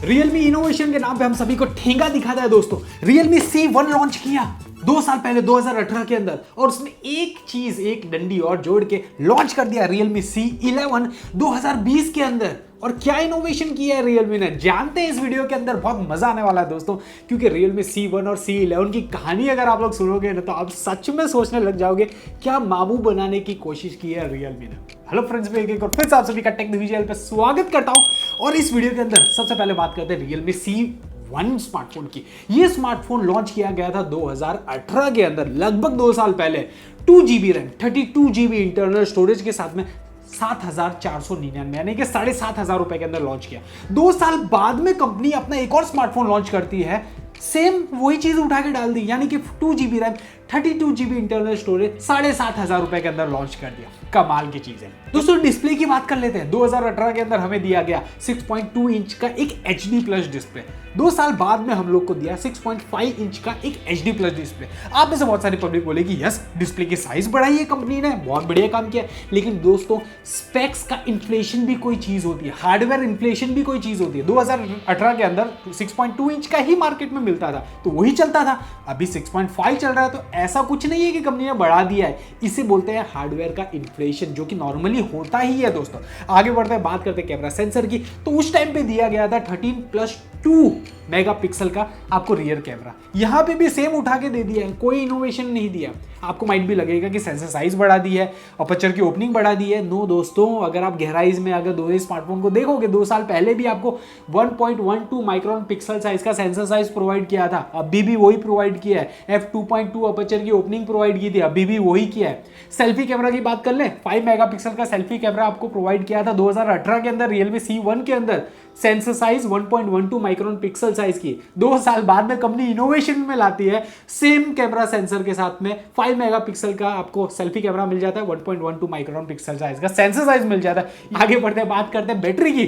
Realme innovation के नाम पे हम सभी को ठेंगा दिखाता है दोस्तों। Realme C1 लॉन्च किया 2 साल पहले 2018 के अंदर, और उसने एक डंडी और जोड़ के लॉन्च कर दिया Realme C11 2020 के अंदर। और क्या इनोवेशन किया है Realme ने, जानते हैं इस वीडियो के अंदर। बहुत मजा आने वाला है दोस्तों, क्योंकि Realme C1 और C11 की कहानी अगर आप लोग सुनोगे ना तो आप सच में सोचने लग जाओगे क्या मामू बनाने की कोशिश की है Realme ने। हेलो फ्रेंड्स, मैं एक और फिर से आप सभी का टेक डिवीजन पे स्वागत करता हूं। और इस वीडियो के अंदर सबसे पहले बात करते हैं Realme C1 स्मार्टफोन की। ये स्मार्टफोन लॉन्च किया गया था 2018 के अंदर, लगभग 2 साल पहले। 2GB RAM, 32GB internal storage के साथ में 7,499 यानी कि 7,500 रुपए के अंदर लॉन्च किया। 2 साल बाद में कंपनी अपना एक और स्मार्टफोन लॉन्च करती है, सेम वही चीज उठा के डाल दी, यानी कि 2GB RAM, 32GB internal storage 7,500 रुपए के अंदर लॉन्च कर दिया। कमाल की चीज है दोस्तों। डिस्प्ले की बात कर लेते हैं। 2018 के अंदर हमें दिया गया 6.2 इंच का एक HD प्लस डिस्प्ले। 2 साल बाद में हम लोग को दिया 6.5 इंच का एक HD प्लस डिस्प्ले। आप में से बहुत सारी पब्लिक बोलेगी यस, डिस्प्ले की साइज बढ़ाई है कंपनी ने, बहुत बढ़िया काम किया। लेकिन दोस्तों, स्पेक्स का इन्फ्लेशन भी कोई चीज होती है, हार्डवेयर इन्फ्लेशन भी कोई चीज होती है। 2018 के अंदर 6.2 इंच का ही मार्केट में मिलता था तो वही चलता था। अभी 6.5 चल रहा है, तो ऐसा कुछ नहीं है कि कंपनी ने बढ़ा दिया है। इसे बोलते हैं हार्डवेयर का इन्फ्लेशन, जो कि नॉर्मली होता ही है दोस्तों। आगे बढ़ते हैं, बात करते हैं कैमरा सेंसर की। तो उस टाइम पे दिया गया था 13+2 मेगापिक्सल का आपको रियर कैमरा। यहां पे भी सेम उठा के दे दिया है, कोई इनोवेशन नहीं दिया। आपको माइट भी लगेगा कि सेंसर साइज बढ़ा दी है, अपर्चर की ओपनिंग बढ़ा दी है। नो दोस्तों, अगर आप गहराई में अगर दोनों स्मार्टफोन को देखोगे, 2 साल पहले भी आपको 1.12 माइक्रोन पिक्सल साइज का सेंसर साइज प्रोवाइड किया था, अभी भी वही प्रोवाइड किया है। f2.2 अपर्चर की ओपनिंग प्रोवाइड की थी, अभी भी वही किया है। सेल्फी कैमरा की बात कर ले, 5 मेगापिक्सल का सेल्फी कैमरा आपको प्रोवाइड किया था 2018 के अंदर Realme C1 के अंदर। Sensor size 1.12 micron pixel size की। 2 साल बाद में कंपनी इनोवेशन में लाती है, सेम कैमरा सेंसर के साथ में 5 मेगापिक्सल का आपको सेल्फी कैमरा मिल जाता है, 1.12 माइक्रोन पिक्सल साइज का सेंसर साइज मिल जाता है। आगे बढ़ते हैं, बात करते हैं बैटरी की।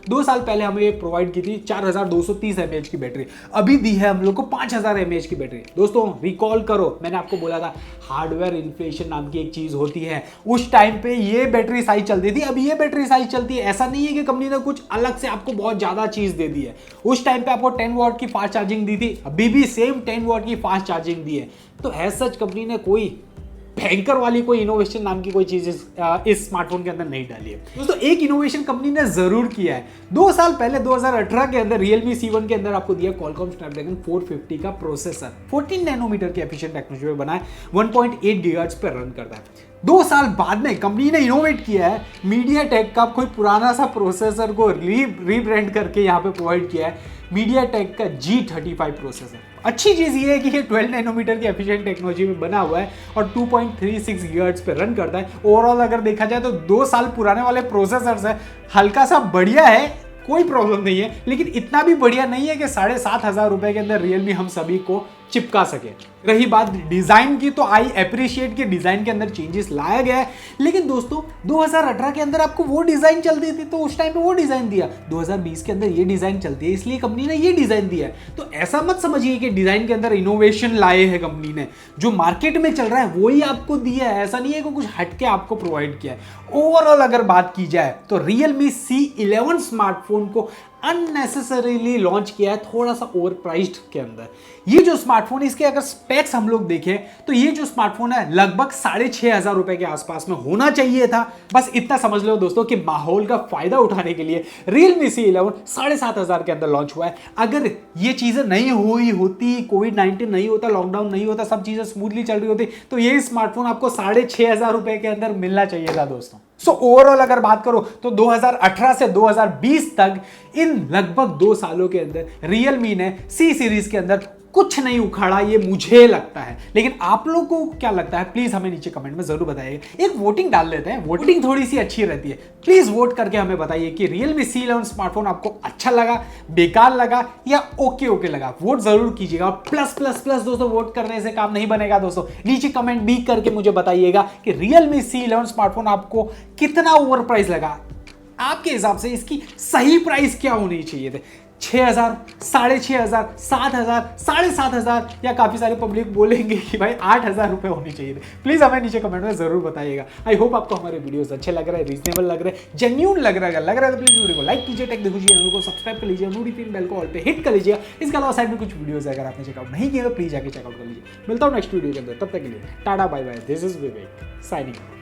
2 साल पहले हमें ये प्रोवाइड की थी 4230 mAh की बैटरी, अभी दी है हम लोग को 5000 mAh की बैटरी। दोस्तों रिकॉल करो, मैंने आपको बोला था हार्डवेयर इन्फ्लेशन नाम की एक चीज होती है। उस टाइम पे ये बैटरी साइज चलती थी, अभी ये बैटरी साइज चलती है। ऐसा नहीं है कि कंपनी ने कुछ अलग से आपको बहुत ज्यादा चीज दे दी है। उस टाइम पे आपको 10 वॉट की फास्ट चार्जिंग दी थी, अभी भी सेम 10 वॉट की फास्ट चार्जिंग दी है। तो एज सच कंपनी ने कोई भयंकर वाली कोई इनोवेशन नाम की कोई चीज इस स्मार्टफोन के अंदर नहीं डाली है। दोस्तों, एक इनोवेशन कंपनी ने जरूर किया है। 2 साल पहले 2018 के अंदर Realme C1 के अंदर आपको दिया Qualcomm Snapdragon 450 का प्रोसेसर, 14 नैनोमीटर की एफिशिएंट टेक्नोलॉजी पे बना है, 1.8 गीगाहर्ट्ज पे रन करता है। 2 साल बाद में कंपनी ने इनोवेट किया है, मीडियाटेक का कोई पुराना सा प्रोसेसर को रीब्रांड करके यहाँ पे प्रोवाइड किया है, मीडियाटेक का G35 प्रोसेसर। अच्छी चीज ये है कि ये 12 नैनोमीटर की एफिशिएंट टेक्नोलॉजी में बना हुआ है और 2.36 गीगाहर्ट्ज पे रन करता है। ओवरऑल अगर देखा जाए तो 2 साल पुराने वाले प्रोसेसर से हल्का सा बढ़िया है, कोई प्रॉब्लम नहीं है, लेकिन इतना भी बढ़िया नहीं है कि 7,500 रुपए के अंदर Realme हम सभी को चिपका सके। रही बात डिजाइन की, तो आई अप्रिशिएट कि डिजाइन के अंदर चेंजेस लाया गया है। लेकिन दोस्तों, 2018 के अंदर आपको वो डिजाइन चलती थी तो उस टाइम पे वो डिजाइन दिया, 2020 के अंदर ये डिजाइन चलती है इसलिए कंपनी ने ये डिजाइन दिया है। तो ऐसा मत समझिए कि डिजाइन के अंदर इनोवेशन लाए हैं कंपनी ने, जो मार्केट में चल रहा है वही आपको दिया है। ऐसा नहीं है कि कुछ हटके आपको प्रोवाइड किया है। ओवरऑल अगर बात की जाए तो Realme C11 स्मार्टफोन को अननेसेसरीली लॉन्च किया है, थोड़ा सा ओवर प्राइस्ड के अंदर। ये जो स्मार्टफोन, इसके अगर स्पेक्स हम लोग देखें तो ये जो स्मार्टफोन है लगभग 6,500 रुपए के आसपास में होना चाहिए था। बस इतना समझ लो दोस्तों कि माहौल का फायदा उठाने के लिए Realme C11 7,500 के अंदर लॉन्च हुआ है। अगर ये चीजें नहीं हुई होती, कोविड-19 नहीं होता, लॉकडाउन नहीं होता, सब चीजें स्मूथली चल रही होती, तो ये स्मार्टफोन आपको 6,500 रुपए के अंदर मिलना चाहिए था दोस्तों। सो ओवरऑल अगर बात करो तो 2018 से 2020 तक इन लगभग 2 सालों के अंदर Realme ने C सीरीज के अंदर कुछ नहीं उखाड़ा, ये मुझे लगता है। लेकिन आप लोगों को क्या लगता है, प्लीज हमें नीचे कमेंट में जरूर बताइए। एक वोटिंग डाल लेते हैं, वोटिंग थोड़ी सी अच्छी रहती है। प्लीज वोट करके हमें बताइए कि Realme C11 स्मार्टफोन आपको अच्छा लगा, बेकार लगा या ओके लगा। वोट जरूर कीजिएगा। प्लस प्लस प्लस दोस्तों, वोट करने से काम नहीं बनेगा दोस्तों। नीचे कमेंट भी करके मुझे बताइएगा कि Realme C11 स्मार्टफोन आपको कितना ओवर प्राइस लगा, आपके हिसाब से इसकी सही प्राइस क्या होनी चाहिए थे। 6,000, 6,500, 7,000, 7,500 या काफी सारे पब्लिक बोलेंगे कि भाई 8,000 रुपए होने चाहिए थे। प्लीज हमें नीचे कमेंट में जरूर बताइएगा। आई होप आपको हमारे वीडियोस अच्छे लग रहे हैं, रीजनेबल लग रहे हैं, जेन्यून लग रहा है तो प्लीज वीडियो को लाइक कीजिए, टेक देखोजी चैनल को सब्सक्राइब कर लीजिए, नोटिफिकेशन बेल को ऑल पे हिट कर लीजिए। इसके अलावा साइड में कुछ वीडियोस अगर आपने चेकआउट नहीं किया तो प्लीज जाके चेकआउट कर लीजिए। मिलता हूं नेक्स्ट वीडियो के अंदर, तब तक के लिए tata bye bye, this is Vivek signing.